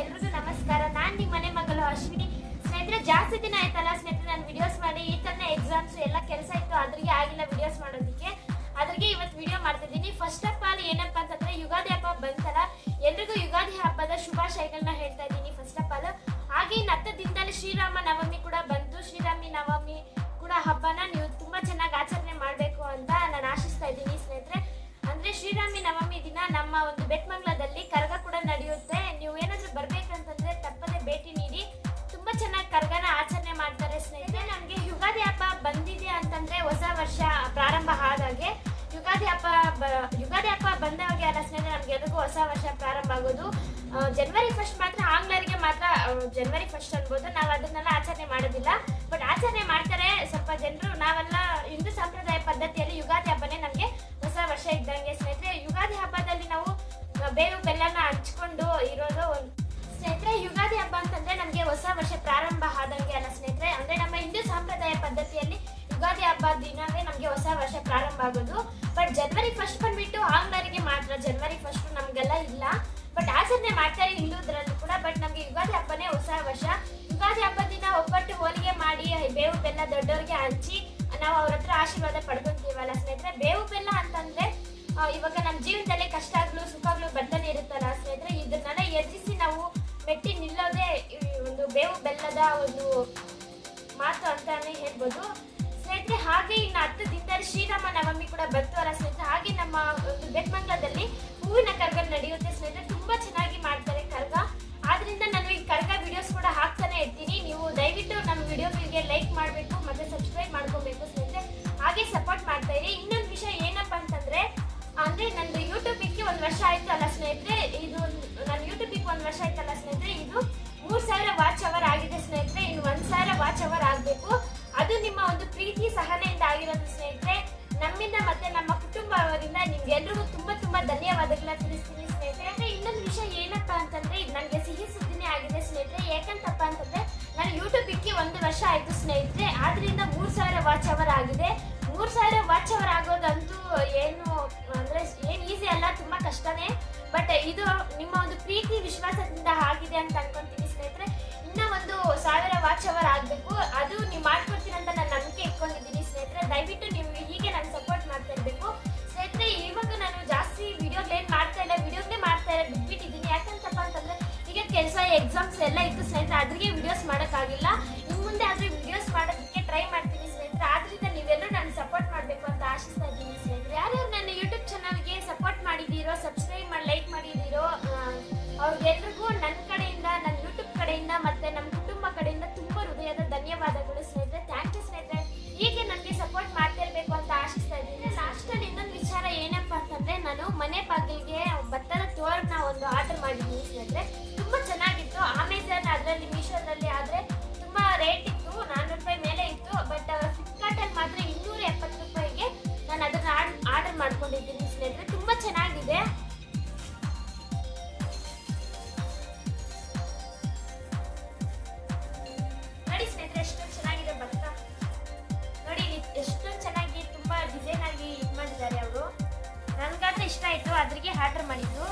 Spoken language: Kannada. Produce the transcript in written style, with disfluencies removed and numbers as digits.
ಎಲ್ರಿಗೂ ನಮಸ್ಕಾರ. ನಾನು ನಿಮ್ಮ ಮನೆ ಮಗಳು ಅಶ್ವಿನಿ. ಸ್ನೇಹಿತರೆ, ಜಾಸ್ತಿ ದಿನ ಆಯ್ತಲ್ಲ ಸ್ನೇಹಿತರೆ ನಾನು ವಿಡಿಯೋಸ್ ಮಾಡಿ. ಈ ಥರನೇ ಎಕ್ಸಾಮ್ಸ್ ಎಲ್ಲ ಕೆಲಸ ಇತ್ತು, ಅದ್ರಿಗೆ ಆಗಿಲ್ಲ ವಿಡಿಯೋಸ್ ಮಾಡೋದಕ್ಕೆ. ಅದ್ರಿಗೆ ಇವತ್ತು ವಿಡಿಯೋ ಮಾಡ್ತಿದ್ದೀನಿ. ಫಸ್ಟ್ ಆಫ್ ಆಲ್ ಏನಪ್ಪ ಅಂತಂದ್ರೆ, ಯುಗಾದಿ ಹಬ್ಬ ಬಂತಲ್ಲ, ಎಲ್ರಿಗೂ ಯುಗಾದಿ ಹಬ್ಬದ ಶುಭಾಶಯಗಳನ್ನ ಹೇಳ್ತಾ ಇದ್ದೀನಿ ಫಸ್ಟ್ ಆಫ್ ಆಲ್. ಹಾಗೆ ಇನ್ನು 10 ದಿನದಲ್ಲಿ ಶ್ರೀರಾಮ ನವಮಿ ಕೂಡ ಬಂತು. ಶ್ರೀರಾಮಿ ನವಮಿ ಕೂಡ ಹಬ್ಬನ ನೀವು ತುಂಬಾ ಚೆನ್ನಾಗಿ ಆಚರಣೆ ಮಾಡಬೇಕು ಅಂತ ನಾನು ಆಶಿಸ್ತಾ ಇದ್ದೀನಿ ಸ್ನೇಹಿತರೆ. ಅಂದ್ರೆ ಶ್ರೀರಾಮಿ ನವಮಿ ದಿನ ನಮ್ಮ ಒಂದು ಬೆಟ್ಮಂಗ್ಲದಲ್ಲಿ ಕರಗ ಕೂಡ ನಡೆಯುತ್ತೆ. ನೀವು ಏನಾದ್ರೂ ಬರ್ಬೇಕಂತಂದ್ರೆ ತಪ್ಪದೆ ಭೇಟಿ ನೀಡಿ. ತುಂಬಾ ಚೆನ್ನಾಗಿ ಕರಗನ ಆಚರಣೆ ಮಾಡ್ತಾರೆ ಸ್ನೇಹಿತರೆ. ನಮ್ಗೆ ಯುಗಾದಿ ಹಬ್ಬ ಬಂದಿದೆ ಅಂತಂದ್ರೆ ಹೊಸ ವರ್ಷ ಪ್ರಾರಂಭ ಆದಾಗೆ. ಯುಗಾದಿ ಹಬ್ಬ ಬಂದಾಗೆ ಅಲ್ಲ ಸ್ನೇಹಿತರೆ, ನಮ್ಗೆಲ್ರಿಗೂ ಹೊಸ ವರ್ಷ ಪ್ರಾರಂಭ ಆಗೋದು. ಜನವರಿ 1 ಮಾತ್ರ ಆಂಗ್ಲರಿಗೆ ಮಾತ್ರ ಜನವರಿ 1 ಅನ್ಬೋದು. ನಾವು ಅದನ್ನೆಲ್ಲ ಆಚರಣೆ ಮಾಡೋದಿಲ್ಲ, ಬಟ್ ಆಚರಣೆ ಮಾಡ್ತಾರೆ ಸ್ವಲ್ಪ ಜನರು. ನಾವೆಲ್ಲ ಹಿಂದೂ ಸಂಪ್ರದಾಯ ಪದ್ಧತಿಯಲ್ಲಿ ಯುಗಾದಿ ಹಬ್ಬನೇ ನಮ್ಗೆ ಹೊಸ ವರ್ಷ ಇದ್ದಂಗೆ ಸ್ನೇಹಿತರೆ. ಯುಗಾದಿ ಹಬ್ಬದಲ್ಲಿ ನಾವು ಬೇವು ಬೆಲ್ಲನ ಹಂಚ್ಕೊಂಡು ಇರೋದು ಸ್ನೇಹಿತರೆ. ಯುಗಾದಿ ಹಬ್ಬ ಅಂತಂದ್ರೆ ನಮ್ಗೆ ಹೊಸ ವರ್ಷ ಪ್ರಾರಂಭ ಆದಂಗೆ ಅಲ್ಲ ಸ್ನೇಹಿತರೆ. ಅಂದ್ರೆ ನಮ್ಮ ಹಿಂದೂ ಸಂಪ್ರದಾಯ ಪದ್ಧತಿಯಲ್ಲಿ ಯುಗಾದಿ ಹಬ್ಬ ದಿನವೇ ನಮ್ಗೆ ಹೊಸ ವರ್ಷ ಪ್ರಾರಂಭ ಆಗೋದು. ಬಟ್ ಜನವರಿ 1 ಬಂದ್ಬಿಟ್ಟು ಆಂಗ್ಲರಿಗೆ ಮಾತ್ರ. ಜನವರಿ 1 ನಮ್ಗೆಲ್ಲ ಇಲ್ಲ, ಬಟ್ ಆಚರಣೆ ಮಾಡ್ತಾರೆ ಹಿಂದೂದ್ರಲ್ಲೂ ಕೂಡ. ಬಟ್ ನಮ್ಗೆ ಯುಗಾದಿ ಹಬ್ಬನೇ ಹೊಸ ವರ್ಷ. ಯುಗಾದಿ ಹಬ್ಬದ ದಿನ ಒಬ್ಬಟ್ಟು ಹೋಳಿಗೆ ಮಾಡಿ ಬೇವು ಬೆಲ್ಲ ದೊಡ್ಡವ್ರಿಗೆ ಹಂಚಿ ನಾವು ಅವ್ರ ಹತ್ರ ಆಶೀರ್ವಾದ ಪಡ್ಕೊಂತೀವಲ್ಲ ಸ್ನೇಹಿತರೆ. ಬೇವು ಬೆಲ್ಲ ಅಂತಂದ್ರೆ ಇವಾಗ ನಮ್ಮ ಜೀವನದಲ್ಲಿ ಕಷ್ಟಗಳು ಸುಖಗಳು ಬರ್ತಾನೆ ಇರುತ್ತಲ್ಲ ಸ್ನೇಹಿತರೆ. ಇದನ್ನೆಲ್ಲ ಎದುರಿಸಿ ನಾವು ಮೆಟ್ಟಿ ನಿಲ್ಲೋದೇ ಒಂದು ಬೇವು ಬೆಲ್ಲದ ಒಂದು ಮಾತು ಅಂತಾನೆ ಹೇಳ್ಬೋದು ಸ್ನೇಹಿತರೆ. ಹಾಗೆ ಇನ್ನು 10 ದಿನದಲ್ಲಿ ಶ್ರೀರಾಮ ನವಮಿ ಕೂಡ ಬರ್ತಾರ ಸ್ನೇಹಿತರೆ. ಹಾಗೆ ನಮ್ಮ ಒಂದು ಬೆಟ್ಮಂಗ್ಲದಲ್ಲಿ ಹೂವಿನ ಕರಗ ನಡೆಯುತ್ತೆ ಸ್ನೇಹಿತರೆ. ತುಂಬಾ ಚೆನ್ನಾಗಿ ಮಾಡ್ತಾರೆ ಕರಗ. ಆದ್ರಿಂದ ನಾನು ಈ ಕರಗ ವಿಡಿಯೋಸ್ ಕೂಡ ಹಾಕ್ತಾನೆ ಇರ್ತೀನಿ. ನೀವು ದಯವಿಟ್ಟು ನಮ್ಮ ವಿಡಿಯೋಗಳಿಗೆ ಲೈಕ್ ಮಾಡಬೇಕು ಮತ್ತೆ ಸಬ್ಸ್ಕ್ರೈಬ್ ಮಾಡ್ಕೋಬೇಕು ಸ್ನೇಹಿತರೆ. ಹಾಗೆ ಸಪೋರ್ಟ್ ಮಾಡ್ತಾ ಇರಿ. ಇನ್ನೊಂದು ವಿಷಯ ಏನಪ್ಪಾ ಅಂತಂದ್ರೆ, ಅಂದ್ರೆ ನಂದು ಯೂಟ್ಯೂಬಿಗೆ 1 ವರ್ಷ ಆಯ್ತಲ್ಲ ಸ್ನೇಹಿತರೆ. ಇದು ನನ್ನ ಯೂಟ್ಯೂಬಿಗೆ 1 ವರ್ಷ ಆಯ್ತಲ್ಲ ಸ್ನೇಹಿತರೆ. ಇದು 3000 ವಾಚ್ ಅವರ್ ಆಗಿದೆ ಸ್ನೇಹಿತರೆ. ಇನ್ನು 1000 ವಾಚ್ ಅವರ್ ಆಗ್ಬೇಕು. ಅದು ನಿಮ್ಮ ಒಂದು ಪ್ರೀತಿ ಸಹನೆಯಿಂದ ಆಗಿರೋದು ಸ್ನೇಹಿತರೆ. ನಮ್ಮಿಂದ ಮತ್ತೆ ನಮ್ಮ ಕುಟುಂಬವರಿಂದ ನಿಮ್ಗೆಲ್ರಿಗೂ ತುಂಬಾ ಧನ್ಯವಾದಗಳನ್ನ ತಿಳಿಸ್ತೀನಿ ಸ್ನೇಹಿತರೆ. ಇನ್ನೊಂದು ವಿಷಯ ಏನಪ್ಪಾ ಅಂತಂದ್ರೆ, ಇದು ನನಗೆ ಸಿಹಿ ಸುದ್ದಿನೇ ಆಗಿದೆ ಸ್ನೇಹಿತರೆ. ಯಾಕಂತಪ್ಪ ಅಂತಂದ್ರೆ, ನಾನು ಯೂಟ್ಯೂಬಿಗೆ 1 ವರ್ಷ ಆಯ್ತು ಸ್ನೇಹಿತರೆ. ಆದ್ರಿಂದ 3000 ವಾಚ್ ಅವರ್ ಆಗಿದೆ. 3000 ವಾಚ್ ಅವರ್ ಆಗೋದಂತೂ ಏನು ಈಸಿ ಅಲ್ಲ, ತುಂಬಾ ಕಷ್ಟನೇ. ಬಟ್ ಇದು ನಿಮ್ಮ ಒಂದು ಪ್ರೀತಿ ವಿಶ್ವಾಸದಿಂದ ಆಗಿದೆ ಅಂತ ಅನ್ಕೊಂತೀನಿ ಸ್ನೇಹಿತರೆ. ಇನ್ನ ಒಂದು 1000 ವಾಚ್ ಅವರ್ ಆಗ್ಬೇಕು. ಅದು ನೀವು ಮಾಡ್ಕೊಡ್ತೀನಿ ಅಂತ ನಾನು ನಂಬಿಕೆ ಇಟ್ಕೊಂಡಿದ್ದೀನಿ ಸ್ನೇಹಿತರೆ. ದಯವಿಟ್ಟು ನೀವು ಹೀಗೆ ನಾನು ಸಪೋರ್ಟ್ ಮಾಡ್ತಾ ಇರ್ಬೇಕು ಸ್ನೇಹಿತರೆ. ಇವಾಗ ನಾನು ಜಾಸ್ತಿ ವಿಡಿಯೋಗಳೇನು ಮಾಡ್ತಾ ಇಲ್ಲ, ವಿಡಿಯೋನೇ ಮಾಡ್ತಾ ಇಲ್ಲ, ಬಿಟ್ಬಿಟ್ಟಿದ್ದೀನಿ. ಯಾಕಂತಪ್ಪ ಅಂತಂದ್ರೆ ಈಗ ಕೆಲಸ ಎಕ್ಸಾಮ್ಸ್ ಎಲ್ಲ ಇತ್ತು ಸ್ನೇಹಿತರೆ. ಅದ್ರಿಗೆ ವಿಡಿಯೋಸ್ ಮಾಡೋಕ್ಕಾಗಿಲ್ಲ. ಇನ್ನು ಮುಂದೆ ಆದ್ರೆ ವಿಡಿಯೋಸ್ ಮಾಡೋದಕ್ಕೆ ಟ್ರೈ ಮಾಡ್ತೀನಿ ಸ್ನೇಹಿತರೆ. ಆದ್ರಿಂದ ನೀವೆಲ್ಲರೂ ನಾನು ಸಪೋರ್ಟ್ ಮಾಡಬೇಕು ಅಂತ ಆಶಿಸ್ತಾ ಇದ್ದೀನಿ ಸ್ನೇಹಿತರೆ. ಯಾರ್ಯಾರು ನನ್ನ ಯೂಟ್ಯೂಬ್ ಚಾನಲ್ಗೆ ಸಪೋರ್ಟ್ ಮಾಡಿದ್ದೀರೋ, ಸಬ್ಸ್ಕ್ರೈಬ್ ಮಾಡಿ ಲೈಕ್ ಮಾಡಿದ್ದೀರೋ, ಅವ್ರಿಗೆಲ್ರಿಗೂ ನನ್ನ ಕಡೆಯಿಂದ, ನನ್ನ ಯೂಟ್ಯೂಬ್ ಕಡೆಯಿಂದ ಮತ್ತೆ ನಮ್ಮ ಕುಟುಂಬ ಕಡೆಯಿಂದ ತುಂಬಾ ಹೃದಯದ ಧನ್ಯವಾದಗಳು ಸ್ನೇಹಿತರೆ. ಥ್ಯಾಂಕ್ ಯು ಸ್ನೇಹಿತರೆ. ಹೀಗೆ ನನಗೆ ಸಪೋರ್ಟ್ ಮಾಡ್ತಾ ಇರಬೇಕು ಅಂತ ಆಶಿಸ್ತಾ ಇದ್ದೀನಿ. ಲಾಸ್ಟಲ್ಲಿ ಇನ್ನೊಂದು ವಿಚಾರ ಏನಪ್ಪಾ ಅಂತಂದ್ರೆ, ನಾನು ಮನೆ ಬಾಗಿಲಿಗೆ ಭತ್ತದ ತೋರಣ ಒಂದು ಆರ್ಡರ್ ಮಾಡಿದ್ದೀನಿ ಸ್ನೇಹಿತರೆ. ತುಂಬಾ ಚೆನ್ನಾಗಿತ್ತು. ಅಮೆಝಾನ್ ಅದರಲ್ಲಿ ಮೀಶೋದಲ್ಲಿ ಆದ್ರೆ ತುಂಬಾ ರೇಟ್ ಇತ್ತು, 400 ರೂಪಾಯಿ ಮೇಲೆ ಇತ್ತು. ಬಟ್ ಫ್ಲಿಪ್ಕಾರ್ಟಲ್ಲಿ ಮಾತ್ರ 270 ರೂಪಾಯಿಗೆ ನಾನು ಅದನ್ನ ಆರ್ಡರ್ ಮಾಡ್ಕೊಂಡಿದ್ದೀನಿ ಸ್ನೇಹಿತರೆ. ತುಂಬಾ ಚೆನ್ನಾಗಿದೆ. ನೋಡಿ ಸ್ನೇಹಿತರೆ, ಎಷ್ಟೊಂದು ಚೆನ್ನಾಗಿದೆ ಭತ್ತ. ನೋಡಿ ಎಷ್ಟೊಂದು ಚೆನ್ನಾಗಿ ತುಂಬಾ ಡಿಸೈನ್ ಆಗಿ ಇದು ಮಾಡಿದ್ದಾರೆ ಅವರು. ನನ್ಗಾದ್ರೆ ಇಷ್ಟ ಆಯ್ತು, ಅದ್ರಿಗೆ ಆರ್ಡರ್ ಮಾಡಿದ್ದು.